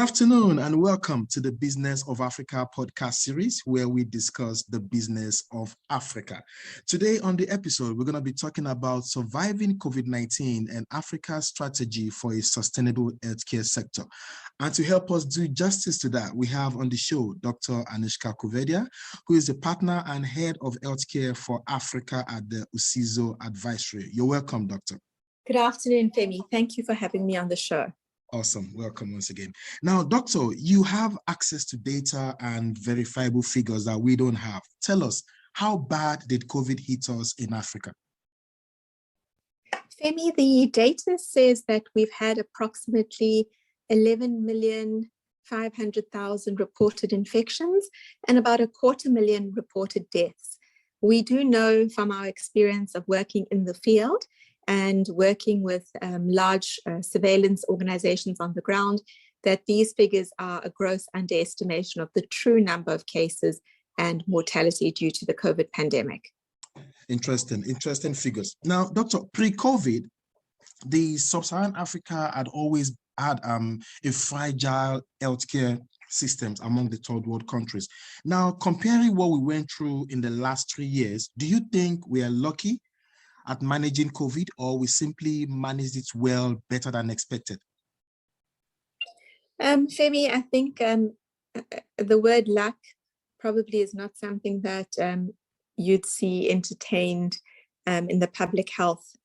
afternoon and welcome to the Business of Africa podcast series where we discuss the business of Africa. Today on the episode, we're going to be talking about surviving COVID-19 and Africa's strategy for a sustainable healthcare sector. And to help us do justice to that, we have on the show Dr. Anuschka Coovadia, who is the partner and head of healthcare for Africa at the Usizo Advisory. You're welcome, Doctor. Good afternoon, Femi. Thank you for having me on the show. Awesome. Welcome once again. Now, Doctor, you have access to data and verifiable figures that we don't have. Tell us, how bad did COVID hit us in Africa? Femi, the data says that we've had approximately 11,500,000 reported infections and about 250,000 reported deaths. We do know from our experience of working in the field and working with large surveillance organizations on the ground, that these figures are a gross underestimation of the true number of cases and mortality due to the COVID pandemic. Interesting figures. Now, Doctor, pre-COVID, the Sub-Saharan Africa had always had a fragile healthcare systems among the third world countries. Now, comparing what we went through in the last 3 years, do you think we are lucky at managing COVID, or we simply managed it well, better than expected? Femi, I think the word luck probably is not something that you'd see entertained in the public health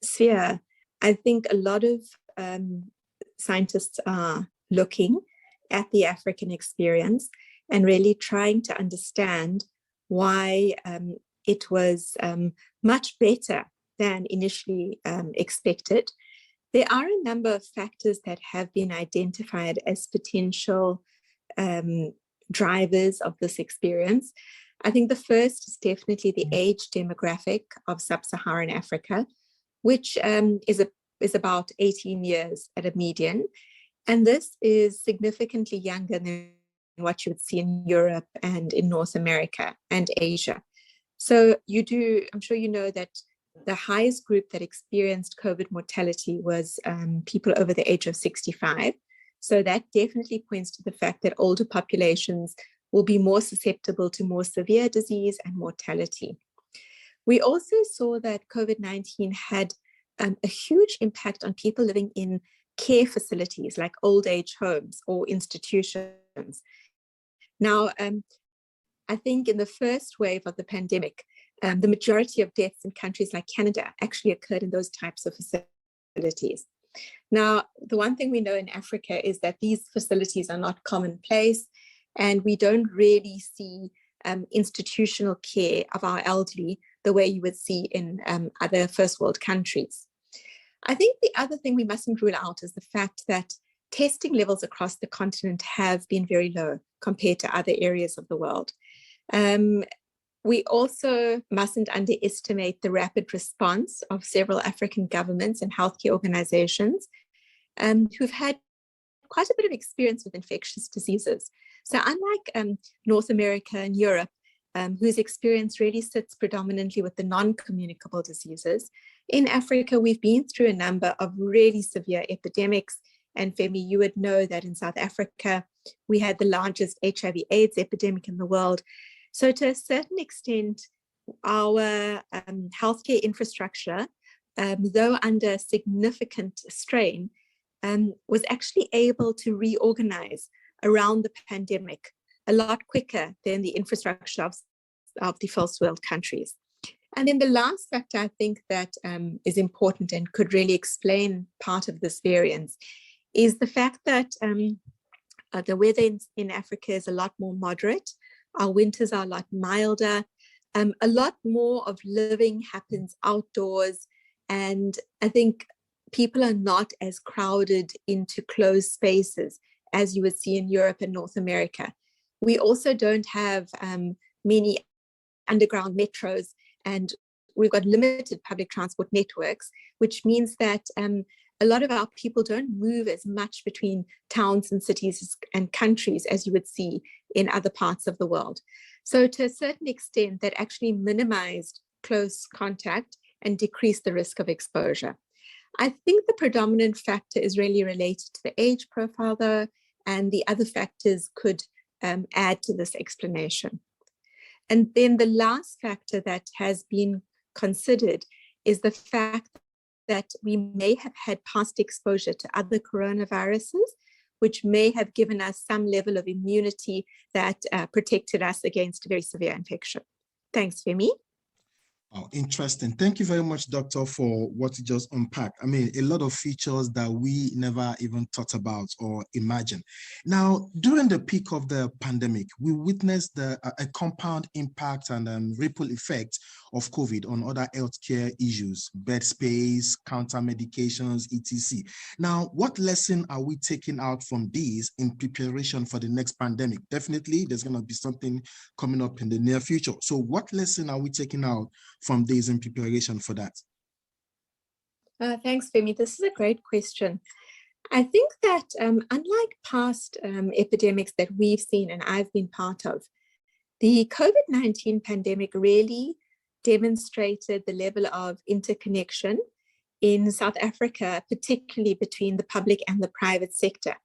sphere. I think a lot of scientists are looking at the African experience and really trying to understand why it was much better than initially expected. There are a number of factors that have been identified as potential drivers of this experience. I think the first is definitely the age demographic of Sub-Saharan Africa, which is about 18 years at a median. And this is significantly younger than what you would see in Europe and in North America and Asia. So I'm sure you know that the highest group that experienced COVID mortality was people over the age of 65. So that definitely points to the fact that older populations will be more susceptible to more severe disease and mortality. We also saw that COVID-19 had a huge impact on people living in care facilities like old age homes or institutions. Now, I think in the first wave of the pandemic, the majority of deaths in countries like Canada actually occurred in those types of facilities. Now, the one thing we know in Africa is that these facilities are not commonplace, and we don't really see institutional care of our elderly the way you would see in other first world countries. I think the other thing we mustn't rule out is the fact that testing levels across the continent have been very low compared to other areas of the world. We also mustn't underestimate the rapid response of several African governments and healthcare organizations who've had quite a bit of experience with infectious diseases. So unlike North America and Europe, whose experience really sits predominantly with the non-communicable diseases, in Africa, we've been through a number of really severe epidemics. And Femi, you would know that in South Africa, we had the largest HIV/AIDS epidemic in the world. So to a certain extent, our healthcare infrastructure, though under significant strain, was actually able to reorganize around the pandemic a lot quicker than the infrastructure of the first world countries. And then the last factor I think that is important and could really explain part of this variance is the fact that the weather in Africa is a lot more moderate. Our winters are a lot milder. A lot more of living happens outdoors. And I think people are not as crowded into closed spaces as you would see in Europe and North America. We also don't have many underground metros, and we've got limited public transport networks, which means that a lot of our people don't move as much between towns and cities and countries as you would see in other parts of the world. So to a certain extent, that actually minimized close contact and decreased the risk of exposure. I think the predominant factor is really related to the age profile, though, and the other factors could add to this explanation. And then the last factor that has been considered is the fact that we may have had past exposure to other coronaviruses, which may have given us some level of immunity that protected us against a very severe infection. Thanks, Femi. Oh, interesting. Thank you very much, Doctor, for what you just unpacked. I mean, a lot of features that we never even thought about or imagined. Now, during the peak of the pandemic, we witnessed a compound impact and ripple effect of COVID on other healthcare issues, bed space, counter medications, etc. Now, what lesson are we taking out from these in preparation for the next pandemic? Definitely, there's going to be something coming up in the near future. So what lesson are we taking out from days in preparation for that? Thanks, Femi. This is a great question. I think that unlike past epidemics that we've seen and I've been part of, the COVID-19 pandemic really demonstrated the level of interconnection in South Africa, particularly between the public and the private sector.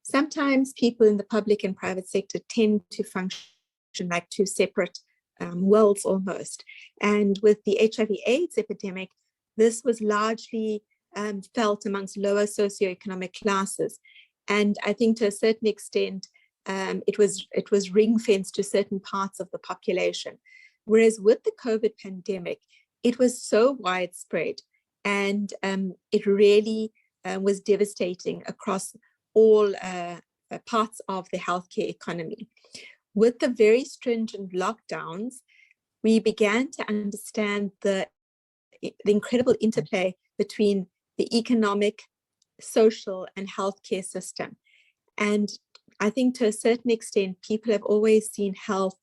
Sometimes people in the public and private sector tend to function like two separate worlds almost. And with the HIV/AIDS epidemic, this was largely felt amongst lower socioeconomic classes. And I think to a certain extent, it was ring-fenced to certain parts of the population. Whereas with the COVID pandemic, it was so widespread and it really was devastating across all parts of the healthcare economy. With the very stringent lockdowns, we began to understand the incredible interplay between the economic, social, and healthcare system. And I think to a certain extent, people have always seen health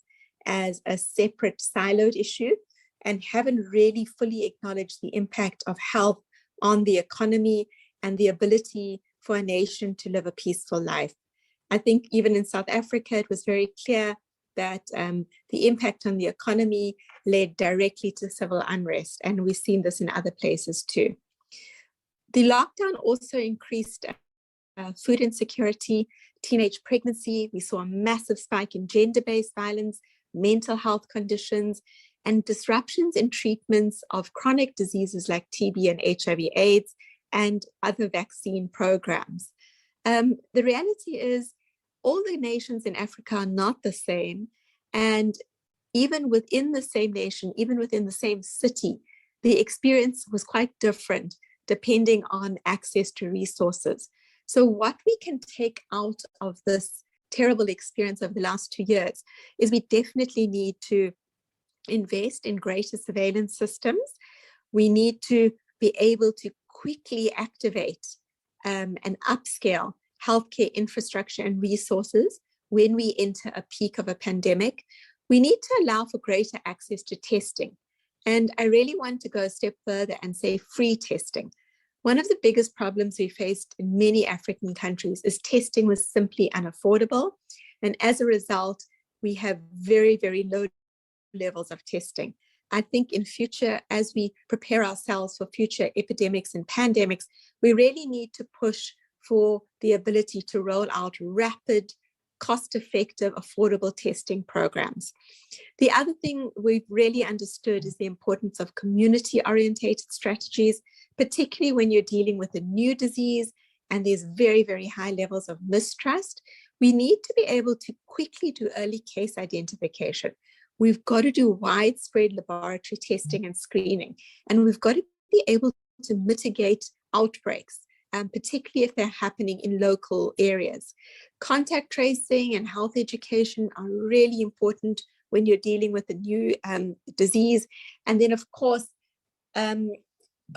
as a separate siloed issue and haven't really fully acknowledged the impact of health on the economy and the ability for a nation to live a peaceful life. I think even in South Africa, it was very clear that the impact on the economy led directly to civil unrest, and we've seen this in other places too. The lockdown also increased food insecurity, teenage pregnancy. We saw a massive spike in gender-based violence, mental health conditions, and disruptions in treatments of chronic diseases like TB and HIV/AIDS and other vaccine programs. The reality is all the nations in Africa are not the same. And even within the same nation, even within the same city, the experience was quite different depending on access to resources. So what we can take out of this terrible experience of the last 2 years is we definitely need to invest in greater surveillance systems. We need to be able to quickly activate and upscale healthcare infrastructure and resources when we enter a peak of a pandemic. We need to allow for greater access to testing. And I really want to go a step further and say free testing. One of the biggest problems we faced in many African countries is testing was simply unaffordable. And as a result, we have very, very low levels of testing. I think in future, as we prepare ourselves for future epidemics and pandemics, we really need to push for the ability to roll out rapid, cost-effective, affordable testing programs. The other thing we've really understood is the importance of community-orientated strategies, particularly when you're dealing with a new disease and there's very, very high levels of mistrust. We need to be able to quickly do early case identification. We've got to do widespread laboratory testing and screening, and we've got to be able to mitigate outbreaks, particularly if they're happening in local areas. Contact tracing and health education are really important when you're dealing with a new disease. And then, of course,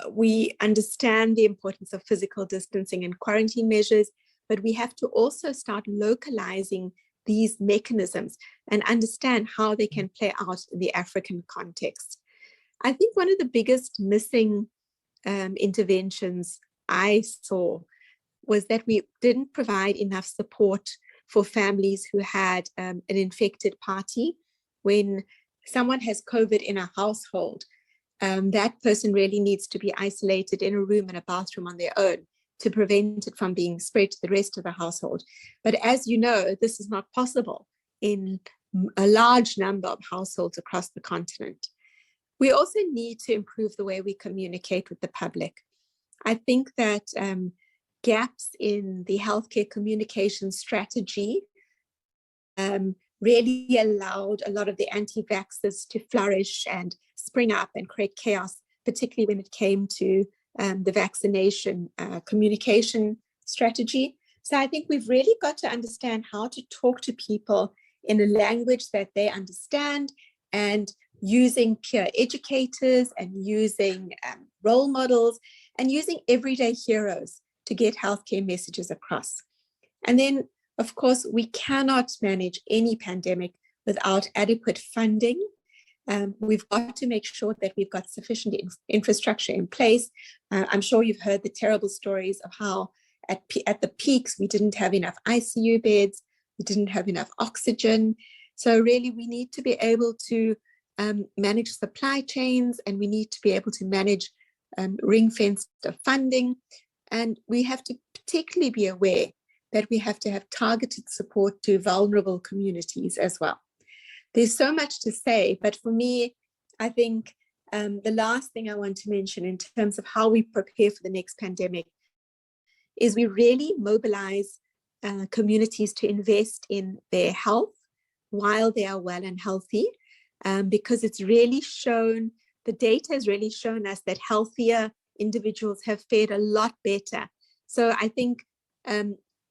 we understand the importance of physical distancing and quarantine measures, but we have to also start localizing these mechanisms and understand how they can play out in the African context. I think one of the biggest missing interventions I saw was that we didn't provide enough support for families who had an infected party. When someone has COVID in a household, that person really needs to be isolated in a room and a bathroom on their own to prevent it from being spread to the rest of the household. But as you know, this is not possible in a large number of households across the continent. We also need to improve the way we communicate with the public. I think that gaps in the healthcare communication strategy really allowed a lot of the anti-vaxxers to flourish and spring up and create chaos, particularly when it came to the vaccination communication strategy. So I think we've really got to understand how to talk to people in a language that they understand, and using peer educators and using role models and using everyday heroes to get healthcare messages across. And then, of course, we cannot manage any pandemic without adequate funding. We've got to make sure that we've got sufficient infrastructure in place. I'm sure you've heard the terrible stories of how at the peaks, we didn't have enough ICU beds, we didn't have enough oxygen. So really, we need to be able to manage supply chains, and we need to be able to manage ring-fenced funding. And we have to particularly be aware that we have to have targeted support to vulnerable communities as well. There's so much to say, but for me, I think the last thing I want to mention in terms of how we prepare for the next pandemic is we really mobilize communities to invest in their health while they are well and healthy, because it's really shown, the data has really shown us that healthier individuals have fared a lot better. So I think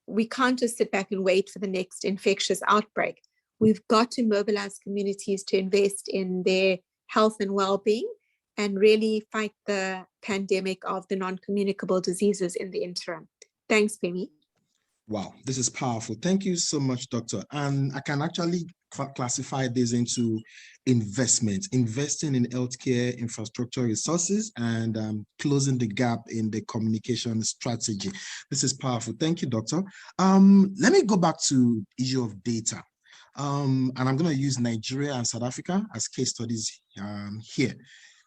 we can't just sit back and wait for the next infectious outbreak. We've got to mobilize communities to invest in their health and well-being and really fight the pandemic of the non-communicable diseases in the interim. Thanks, Femi. Wow, this is powerful. Thank you so much, Doctor. And I can actually classify this into investment, investing in healthcare infrastructure resources, and closing the gap in the communication strategy. This is powerful. Thank you, Doctor. Let me go back to issue of data. And I'm going to use Nigeria and South Africa as case studies here.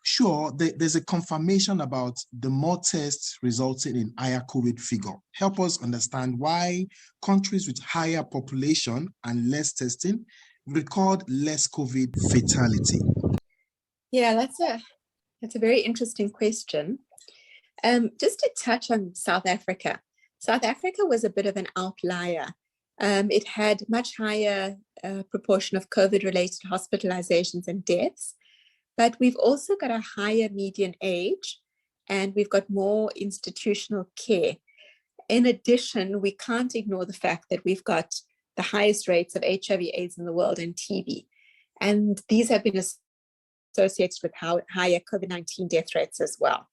Sure, there's a confirmation about the more tests resulting in higher COVID figure. Help us understand why countries with higher population and less testing record less COVID fatality. Yeah, that's a very interesting question. Just to touch on South Africa. South Africa was a bit of an outlier. It had much higher proportion of COVID-related hospitalizations and deaths. But we've also got a higher median age, and we've got more institutional care. In addition, we can't ignore the fact that we've got the highest rates of HIV/AIDS in the world and TB. And these have been associated with higher COVID-19 death rates as well.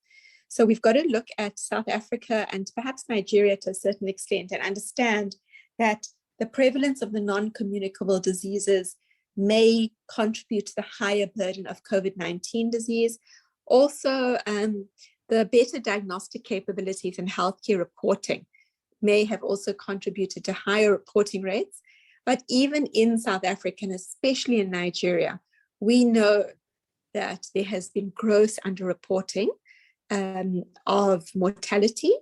So we've got to look at South Africa and perhaps Nigeria to a certain extent and understand that the prevalence of the non-communicable diseases may contribute to the higher burden of COVID-19 disease. Also, the better diagnostic capabilities in healthcare reporting may have also contributed to higher reporting rates. But even in South Africa, and especially in Nigeria, we know that there has been gross underreporting of mortality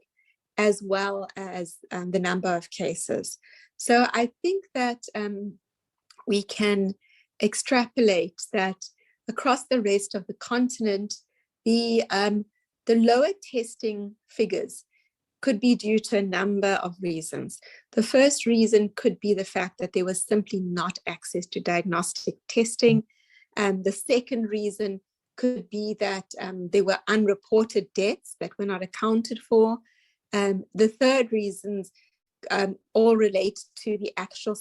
as well as the number of cases. So I think that we can extrapolate that across the rest of the continent, the lower testing figures could be due to a number of reasons. The first reason could be the fact that there was simply not access to diagnostic testing. The second reason could be that there were unreported deaths that were not accounted for. The third reasons all relate to the actual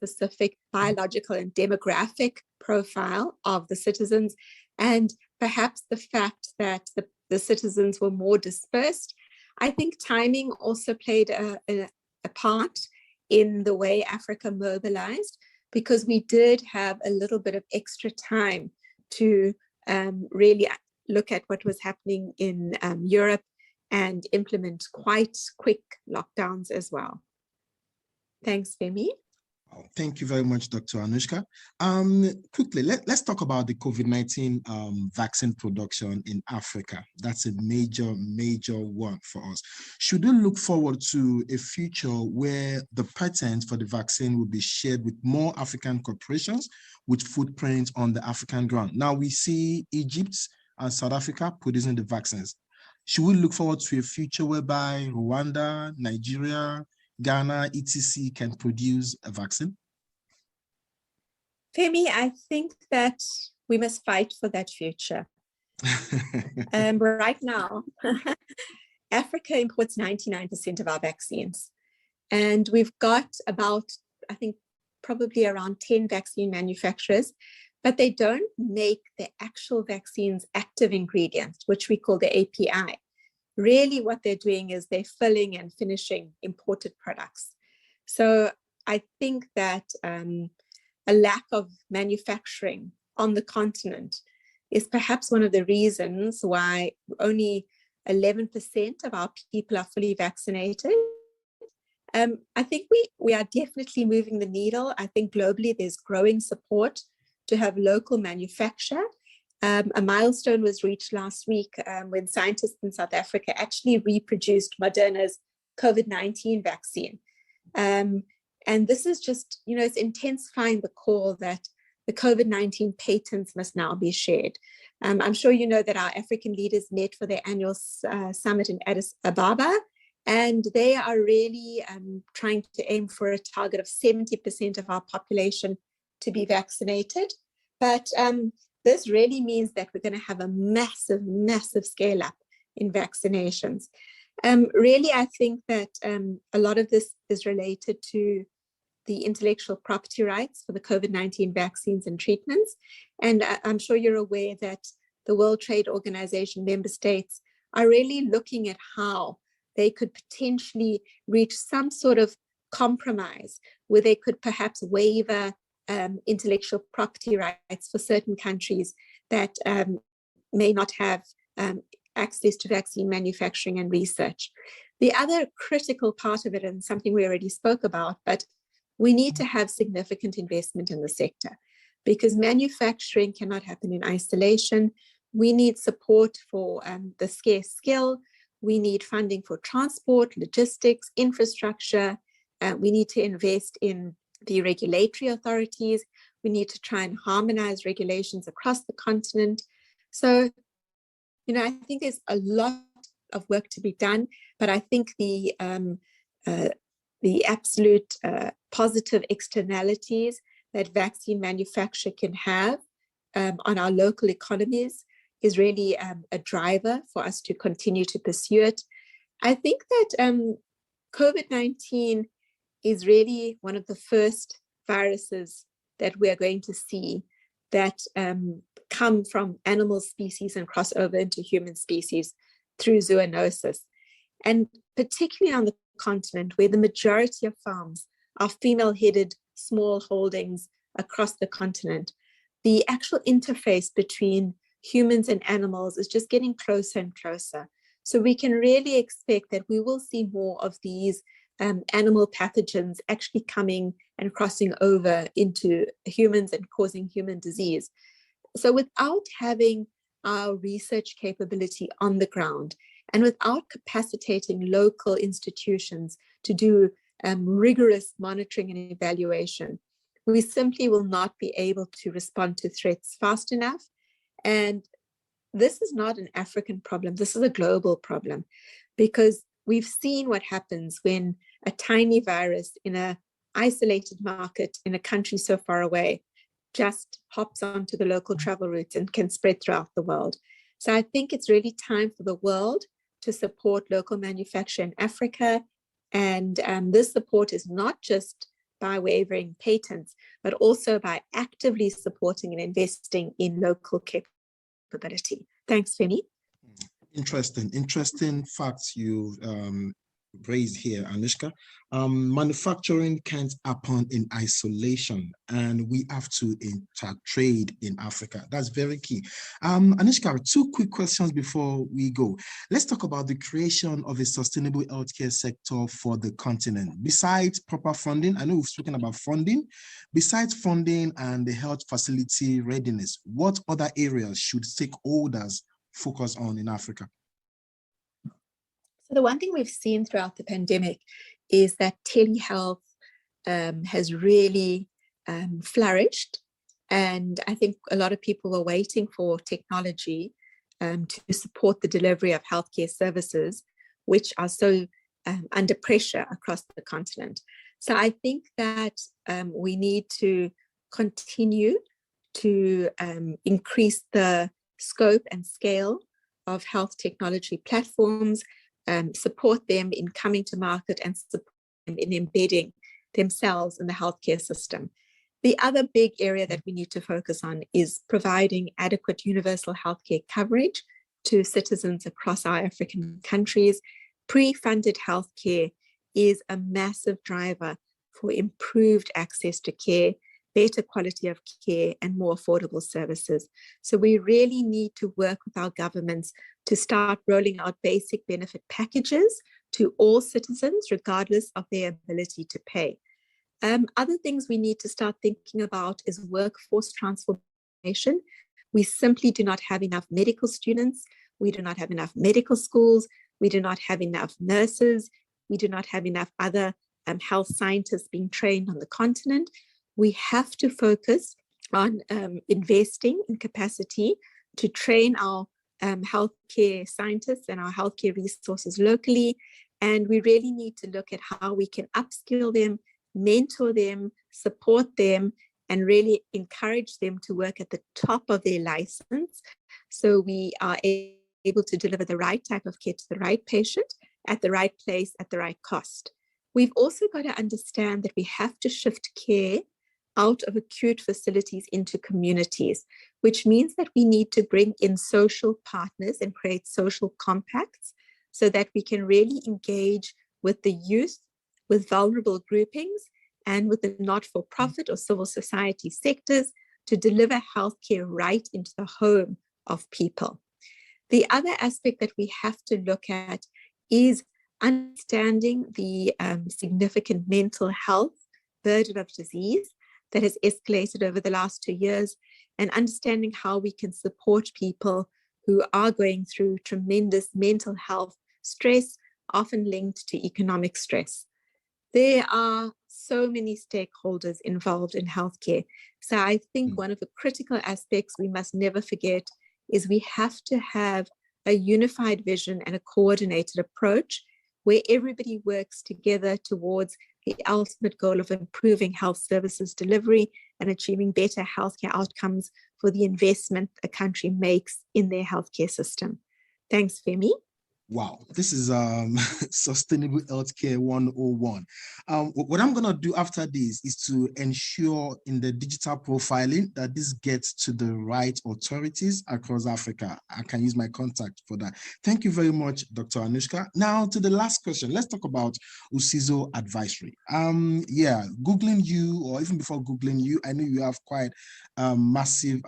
specific biological and demographic profile of the citizens, and perhaps the fact that the citizens were more dispersed. I think timing also played a part in the way Africa mobilized, because we did have a little bit of extra time to really look at what was happening in Europe and implement quite quick lockdowns as well. Thanks, Femi. Oh, thank you very much, Dr. Anuschka. Quickly, let's talk about the COVID-19 vaccine production in Africa. That's a major, major one for us. Should we look forward to a future where the patents for the vaccine will be shared with more African corporations with footprints on the African ground? Now we see Egypt and South Africa producing the vaccines. Should we look forward to a future whereby Rwanda, Nigeria, Ghana, etc. can produce a vaccine? Femi, I think that we must fight for that future. Right now, Africa imports 99% of our vaccines. And we've got about, I think, probably around 10 vaccine manufacturers, but they don't make the actual vaccine's active ingredients, which we call the API. Really what they're doing is they're filling and finishing imported products. So I think that a lack of manufacturing on the continent is perhaps one of the reasons why only 11% of our people are fully vaccinated. I think we are definitely moving the needle. I think globally there's growing support to have local manufacture. A milestone was reached last week when scientists in South Africa actually reproduced Moderna's COVID-19 vaccine. And this is just, it's intensifying the call that the COVID-19 patents must now be shared. I'm sure you know that our African leaders met for their annual summit in Addis Ababa, and they are really trying to aim for a target of 70% of our population to be vaccinated. But this really means that we're going to have a massive, massive scale up in vaccinations. Really, I think that a lot of this is related to the intellectual property rights for the COVID-19 vaccines and treatments. And I'm sure you're aware that the World Trade Organization member states are really looking at how they could potentially reach some sort of compromise where they could perhaps waiver intellectual property rights for certain countries that may not have access to vaccine manufacturing and research. The other critical part of it, and something we already spoke about, but we need to have significant investment in the sector because manufacturing cannot happen in isolation. We need support for the scarce skill. We need funding for transport, logistics, infrastructure. We need to invest in the regulatory authorities. We need to try and harmonize regulations across the continent. So, I think there's a lot of work to be done, but I think the absolute positive externalities that vaccine manufacture can have on our local economies is really a driver for us to continue to pursue it. I think that COVID-19 is really one of the first viruses that we are going to see that come from animal species and cross over into human species through zoonosis. And particularly on the continent where the majority of farms are female-headed small holdings across the continent, the actual interface between humans and animals is just getting closer and closer. So we can really expect that we will see more of these animal pathogens actually coming and crossing over into humans and causing human disease. So without having our research capability on the ground and without capacitating local institutions to do rigorous monitoring and evaluation, we simply will not be able to respond to threats fast enough. And this is not an African problem. This is a global problem because we've seen what happens when a tiny virus in an isolated market in a country so far away just hops onto the local travel routes and can spread throughout the world. So I think it's really time for the world to support local manufacture in Africa. And this support is not just by waiving patents, but also by actively supporting and investing in local capability. Thanks, Femi. Interesting facts you've Praise here, Anuschka. Manufacturing can't happen in isolation, and we have to intertrade in Africa. That's very key. Anuschka, two quick questions before we go. Let's talk about the creation of a sustainable healthcare sector for the continent. Besides proper funding, I know we've spoken about funding. Besides funding and the health facility readiness, what other areas should stakeholders focus on in Africa? So the one thing we've seen throughout the pandemic is that telehealth has really flourished. And I think a lot of people were waiting for technology to support the delivery of healthcare services, which are so under pressure across the continent. So I think that we need to continue to increase the scope and scale of health technology platforms, support them in coming to market, and support them in embedding themselves in the healthcare system. The other big area that we need to focus on is providing adequate universal healthcare coverage to citizens across our African countries. Pre-funded healthcare is a massive driver for improved access to care, better quality of care, and more affordable services. So we really need to work with our governments to start rolling out basic benefit packages to all citizens, regardless of their ability to pay. Other things we need to start thinking about is workforce transformation. We simply do not have enough medical students. We do not have enough medical schools. We do not have enough nurses. We do not have enough other health scientists being trained on the continent. We have to focus on investing in capacity to train our healthcare scientists and our healthcare resources locally. And we really need to look at how we can upskill them, mentor them, support them, and really encourage them to work at the top of their license, so we are able to deliver the right type of care to the right patient at the right place at the right cost. We've also got to understand that we have to shift care out of acute facilities into communities, which means that we need to bring in social partners and create social compacts so that we can really engage with the youth, with vulnerable groupings, and with the not-for-profit or civil society sectors to deliver healthcare right into the home of people. The other aspect that we have to look at is understanding the significant mental health burden of disease that has escalated over the last 2 years, and understanding how we can support people who are going through tremendous mental health stress, often linked to economic stress. There are so many stakeholders involved in healthcare. So I think one of the critical aspects we must never forget is we have to have a unified vision and a coordinated approach where everybody works together towards the ultimate goal of improving health services delivery and achieving better healthcare outcomes for the investment a country makes in their healthcare system. Thanks, Femi. Wow, this is Sustainable Healthcare 101. What I'm going to do after this is to ensure in the digital profiling that this gets to the right authorities across Africa. I can use my contact for that. Thank you very much, Dr. Anuschka. Now to the last question. Let's talk about Usizo Advisory. Googling you, or even before Googling you, I know you have quite massive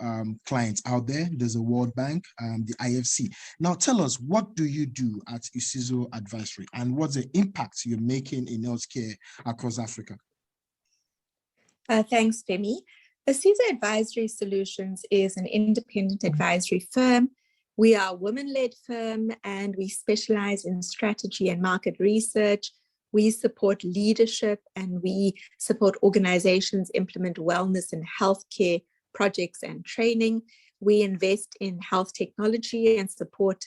clients out there. There's a World Bank, the IFC. Now tell us, what do you do at Usizo Advisory, and what's the impact you're making in healthcare across Africa? Thanks, Femi. Usizo Advisory Solutions is an independent advisory firm. We are a women-led firm, and we specialize in strategy and market research. We support leadership, and we support organizations implement wellness and healthcare projects and training. We invest in health technology and support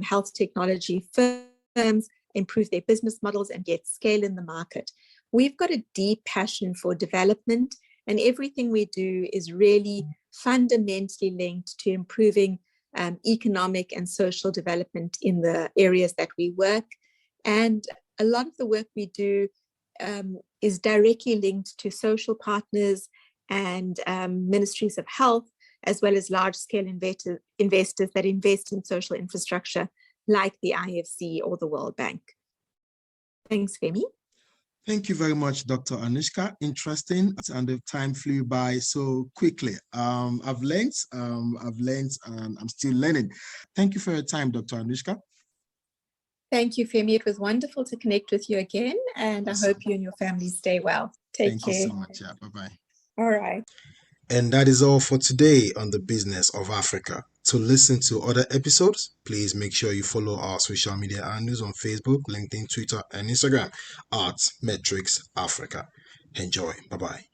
health technology firms improve their business models and get scale in the market. We've got a deep passion for development, and everything we do is really fundamentally linked to improving economic and social development in the areas that we work. And a lot of the work we do is directly linked to social partners and ministries of health, as well as large-scale investors that invest in social infrastructure like the IFC or the World Bank. Thanks, Femi. Thank you very much, Dr. Anuschka. Interesting, and the time flew by so quickly. I've learned, and I'm still learning. Thank you for your time, Dr. Anuschka. Thank you, Femi. It was wonderful to connect with you again, and Awesome. I hope you and your family stay well. Take care. Thank you so much. Yeah, bye-bye. All right. And that is all for today on the Business of Africa. To listen to other episodes, please make sure you follow our social media handles on Facebook, LinkedIn, Twitter, and Instagram at Metrics Africa. Enjoy. Bye-bye.